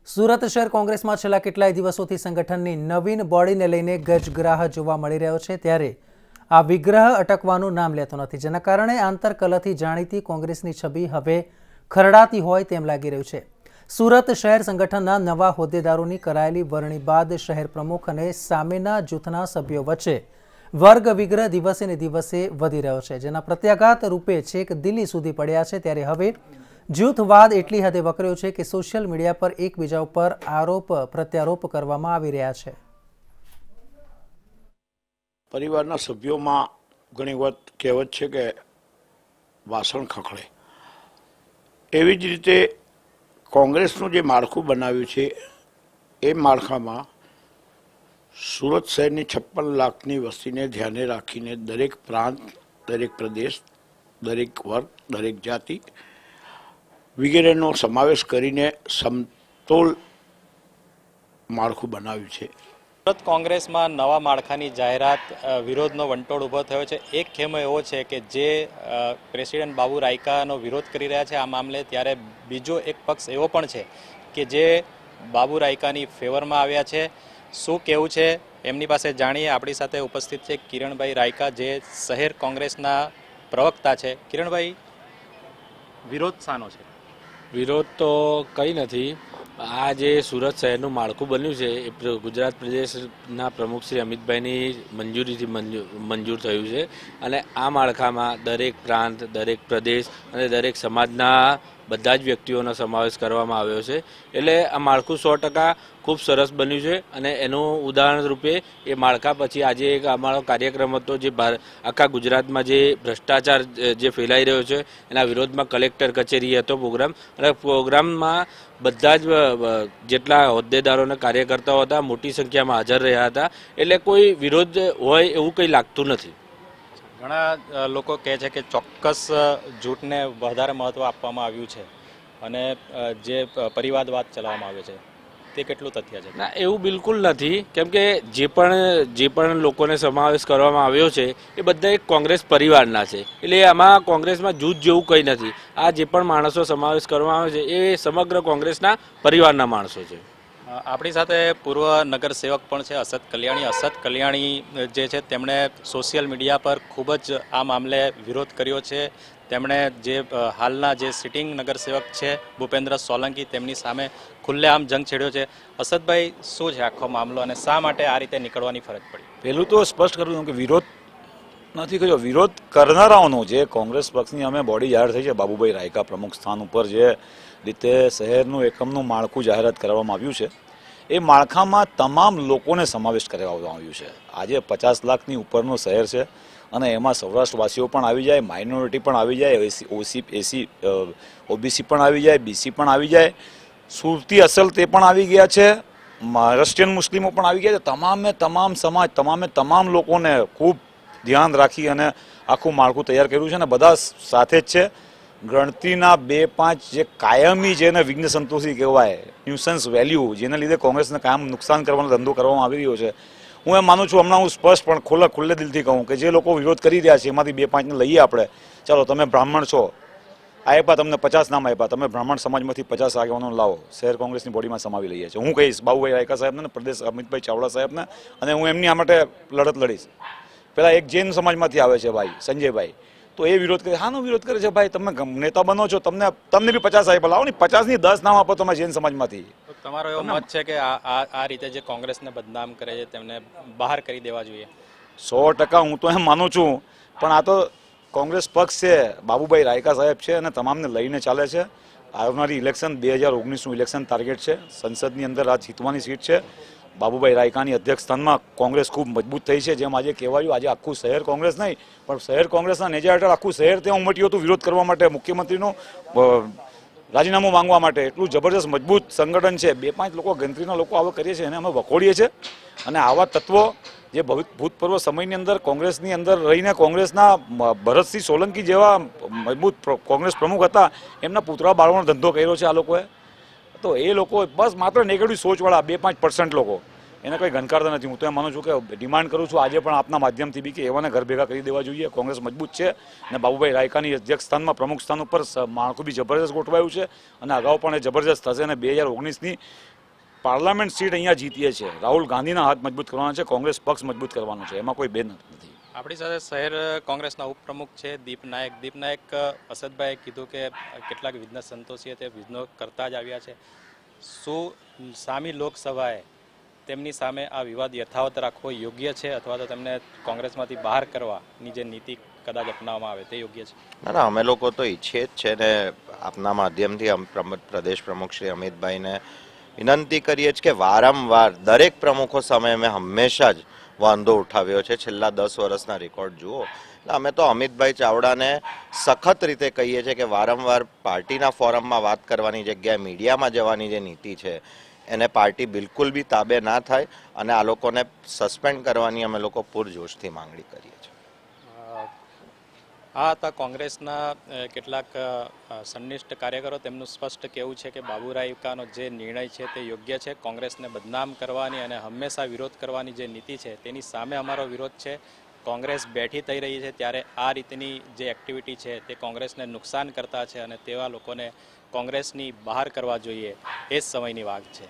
સુરત શહેર કોંગ્રેસમાં છેલ્લા કેટલાય દિવસોથી સંગઠનની નવીન બોડીને લઈને ગજગ્રાહ જોવા મળી રહ્યો છે, ત્યારે આ વિગ્રહ અટકવાનું નામ લેતો નથી, જેના કારણે આંતરકલહથી જાણીતી કોંગ્રેસની છબી હવે ખરડાતી હોય તેમ લાગી રહ્યું છે। સુરત શહેર સંગઠનના નવા હોદ્દેદારોની કરાયેલી વરણી બાદ શહેર પ્રમુખ અને સામેના જૂથના સભ્યો વચ્ચે વર્ગ વિગ્રહ દિવસે ને દિવસે વધી રહ્યો છે, જેના પ્રત્યાઘાત રૂપે છેક દિલ્હી સુધી પડ્યા છે। ત્યારે હવે જૂથવાદ એટલી હદે વકર્યો છે કે સોશિયલ મીડિયા પર એકબીજા ઉપર આરોપ પ્રત્યારોપ કરવામાં આવી રહ્યા છે। પરિવારના સભ્યોમાં ઘણી વખત કહેવત છે કે વાસણ ખખડે, એવી જ રીતે કોંગ્રેસનું જે માળખું બનાવ્યું છે એ માળખામાં સુરત શહેરની 56 લાખની વસ્તીને ધ્યાને રાખીને દરેક પ્રાંત, દરેક પ્રદેશ, દરેક વર્ગ, દરેક જાતિ વગેરેનો સમાવેશ કરીને સમતોલ માળખું બનાવ્યું છે। સુરત કોંગ્રેસમાં નવા માળખાની જાહેરાત વિરોધનો વંટોળ ઊભો થયો છે। એક ખેમો એવો છે કે જે પ્રેસિડેન્ટ બાબુ રાયકાનો વિરોધ કરી રહ્યા છે આ મામલે, ત્યારે બીજો એક પક્ષ એવો પણ છે કે જે બાબુ રાયકાની ફેવરમાં આવ્યા છે। શું કહેવું છે એમની પાસે જાણીએ। આપણી સાથે ઉપસ્થિત છે કિરણભાઈ રાયકા, જે શહેર કોંગ્રેસના પ્રવક્તા છે। કિરણભાઈ, વિરોધ શાનો છે? વિરોધ તો કંઈ નથી। આ જે સુરત શહેરનું માળખું બન્યું છે એ ગુજરાત પ્રદેશના પ્રમુખ શ્રી અમિતભાઈની મંજૂરીથી મંજૂર થયું છે, અને આ માળખામાં દરેક પ્રાંત, દરેક પ્રદેશ અને દરેક સમાજના બધા જ વ્યક્તિઓનો સમાવેશ કરવામાં આવ્યો છે। એટલે આ માળખું 100% ખૂબ સરસ બન્યું છે, અને એનું ઉદાહરણ રૂપે એ માળખા પછી આજે એક અમારો કાર્યક્રમ હતો જે આખા ગુજરાતમાં જે ભ્રષ્ટાચાર જે ફેલાઈ રહ્યો છે એના વિરોધમાં કલેક્ટર કચેરી હતો પ્રોગ્રામ, અને પ્રોગ્રામમાં બધા જ જેટલા હોદ્દેદારો અને કાર્યકર્તાઓ હતા મોટી સંખ્યામાં હાજર રહ્યા હતા। એટલે કોઈ વિરોધ હોય એવું કંઈ લાગતું નથી। ઘણા લોકો કહે છે કે ચોક્કસ જૂથને વધારે મહત્વ આપવામાં આવ્યું છે અને જે પરિવારવાદ ચલાવવામાં આવ્યો છે તે કેટલું તથ્ય છે? ના, એવું બિલકુલ નથી, કેમ કે જે પણ લોકોને સમાવેશ કરવામાં આવ્યો છે એ બધા એક કોંગ્રેસ પરિવારના છે। એટલે આમાં કોંગ્રેસમાં જૂથ જેવું કંઈ નથી। આ જે પણ માણસો સમાવેશ કરવામાં આવે છે એ સમગ્ર કોંગ્રેસના પરિવારના માણસો છે। આપણી સાથે પૂર્વ નગરસેવક પણ છે અસદ કલ્યાણી। અસદ કલ્યાણી જે છે તેમણે સોશિયલ મીડિયા પર ખૂબ જ આ મામલે વિરોધ કર્યો છે। તેમણે જે હાલના જે સિટિંગ નગરસેવક છે ભૂપેન્દ્ર સોલંકી તેમની સામે ખુલ્લેઆમ જંગ છેડ્યો છે। અસદભાઈ, શું છે આખો મામલો અને શા માટે આ રીતે નીકળવાની ફરજ પડી? પહેલું તો સ્પષ્ટ કરું છું કે વિરોધ નથી કર્યો, વિરોધ કરનારાઓનો જે કોંગ્રેસ પક્ષની અમે બોડી જાહેર થઈ છે બાબુભાઈ રાયકા પ્રમુખ સ્થાન ઉપર જે રીતે શહેરનું એકમનું માળખું જાહેરાત કરવામાં આવ્યું છે એ માળખામાં તમામ લોકોને સમાવેશ કરવામાં આવ્યું છે। આજે 50 લાખની ઉપરનું શહેર છે અને એમાં સૌરાષ્ટ્રવાસીઓ પણ આવી જાય, માઇનોરિટી પણ આવી જાય, ઓબીસી પણ આવી જાય, બીસી પણ આવી જાય, સુરતી અસલ તે પણ આવી ગયા છે, મહારાષ્ટ્રીયન મુસ્લિમો પણ આવી ગયા છે। તમામ સમાજ, તમામ લોકોને ખૂબ ધ્યાન રાખી અને આખું માળખું તૈયાર કર્યું છે અને બધા સાથે જ છે। ગણતરીના 2-5 જે કાયમી જેને વિઘ્ન સંતોષી કહેવાય, ન્યુસન્સ વેલ્યુ, જેના લીધે કોંગ્રેસને કાયમ નુકસાન કરવાનો ધંધો કરવામાં આવી રહ્યો છે, હું એમ માનું છું, હમણાં હું સ્પષ્ટ પણ ખુલ્લે દિલથી કહું કે જે લોકો વિરોધ કરી રહ્યા છે એમાંથી 2-5ને લઈએ આપણે। ચાલો, તમે બ્રાહ્મણ છો, આપ્યા તમને 50 નામ આપ્યા, તમે બ્રાહ્મણ સમાજમાંથી 50 આગેવાનો લાવો, શહેર કોંગ્રેસની બોડીમાં સમાવી લઈએ છીએ। હું કહીશ બાબુભાઈ રાયકા સાહેબને, પ્રદેશ અમિતભાઈ ચાવડા સાહેબને, અને હું એમની આ માટે લડત લડીશ। પેલા એક જૈન સમાજમાંથી આવે છે ભાઈ સંજયભાઈ, તો એ વિરોધ કરે, હાનો વિરોધ કરે છે ભાઈ? તમે નેતા બનો છો, તમને બી 50 આપ્યા, લાવો ને 50 10 નામ આપો તમે જૈન સમાજમાંથી। તમારો એવો મત છે કે આ રીતે જે કોંગ્રેસને બદનામ કરે છે તેમને બહાર કરી દેવા જોઈએ? 100% હું તો એમ માનું છું, પણ આ તો કોંગ્રેસ પક્ષ છે, બાબુભાઈ રાયકા સાહેબ છે અને તમામને લઈને ચાલે છે। આવનારી ઇલેક્શન 2019નું ઇલેક્શન ટાર્ગેટ છે, સંસદની અંદર આ જીતવાની સીટ છે। બાબુભાઈ રાયકાની અધ્યક્ષસ્થાનમાં કોંગ્રેસ ખૂબ મજબૂત થઈ છે। જેમ આજે કહેવાયું, આજે આખું શહેર કોંગ્રેસ નહીં પણ શહેર કોંગ્રેસના નેજા હેઠળ આખું શહેર ત્યાં ઉમટ્યું હતું વિરોધ કરવા માટે, મુખ્યમંત્રીનું રાજીનામું માંગવા માટે। એટલું જબરજસ્ત મજબૂત સંગઠન છે। 2-5 લોકો, ગણતરીના લોકો આવા કરીએ છીએ એને અમે વખોડીએ છીએ, અને આવા તત્વો જે ભૂતપૂર્વ સમયની અંદર કોંગ્રેસની અંદર રહીને કોંગ્રેસના ભરતસિંહ સોલંકી જેવા મજબૂત કોંગ્રેસ પ્રમુખ હતા, એમના પુતળા બાળવાનો ધંધો કર્યો છે આ લોકોએ। તો એ લોકો બસ માત્ર નેગેટિવ સોચવાળા 2-5% લોકો, એને કંઈ ગણકારતા નથી। હું તો એમ માનું છું કે ડિમાન્ડ કરું છું આજે પણ આપના માધ્યમથી બી કે એવાને ઘર ભેગા કરી દેવા જોઈએ। કોંગ્રેસ મજબૂત છે અને બાબુભાઈ રાયકાની અધ્યક્ષ સ્થાનમાં, પ્રમુખ સ્થાન ઉપર માળખું બી જબરજસ્ત ગોઠવાયું છે, અને અગાઉ પણ એ જબરજસ્ત થશે, અને 2019ની પાર્લામેન્ટ સીટ અહીંયા જીતીએ છીએ, રાહુલ ગાંધીના હાથ મજબૂત કરવાના છે, કોંગ્રેસ પક્ષ મજબૂત કરવાનો છે, એમાં કોઈ બેન નથી. આપણી સાથે શહેર કોંગ્રેસના ઉપપ્રમુખ છે દીપ નાયક. અસદભાઈએ કીધું કે કેટલાક વિઘ્ન સંતોષીએ તે વિઘ્નો કરતા જ આવ્યા છે. શું સામી લોકસભાએ તેમની સામે આ વિવાદ યથાવત રાખવો યોગ્ય છે, અથવા તો તેમને કોંગ્રેસમાંથી બહાર કરવાની જે નીતિ કદાચ અપનાવવામાં આવે તે યોગ્ય છે? ના, અમે લોકો તો ઈચ્છીએ જ છે ને આપના માધ્યમથી પ્રદેશ પ્રમુખ શ્રી અમિતભાઈને વિનંતી કરીએ છીએ કે વારંવાર દરેક પ્રમુખો સામે અમે હંમેશા જ વાંધો ઉઠાવ્યો છે. છેલ્લા 10 વર્ષના રેકોર્ડ જુઓ. અમે તો અમિતભાઈ ચાવડાને સખત રીતે કહીએ છીએ કે વારંવાર પાર્ટીના ફોરમમાં વાત કરવાની જગ્યાએ મીડિયામાં જવાની જે નીતિ છે એને પાર્ટી બિલકુલ બી તાબે ના થાય અને આ લોકોને સસ્પેન્ડ કરવાની અમે લોકો પૂરજોશથી માંગણી કરીએ છીએ. આ હતા કોંગ્રેસના કેટલાક સંનિષ્ઠ કાર્યકરો. તેમનું સ્પષ્ટ કહેવું છે કે બાબુ રાયકાનો જે નિર્ણય છે તે યોગ્ય છે. કોંગ્રેસને બદનામ કરવાની અને હંમેશા વિરોધ કરવાની જે નીતિ છે તેની સામે અમારો વિરોધ છે. કોંગ્રેસ બેઠી થઈ રહી છે ત્યારે આ રીતની જે એક્ટિવિટી છે તે કોંગ્રેસને નુકસાન કરતા છે અને તેવા લોકોને કોંગ્રેસની બહાર કરવા જોઈએ, એ જ સમયની વાત છે.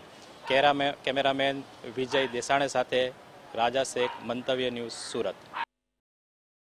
કેમેરામેન વિજય દેસાણે સાથે રાજા શેખ, મંતવ્ય ન્યૂઝ, સુરત.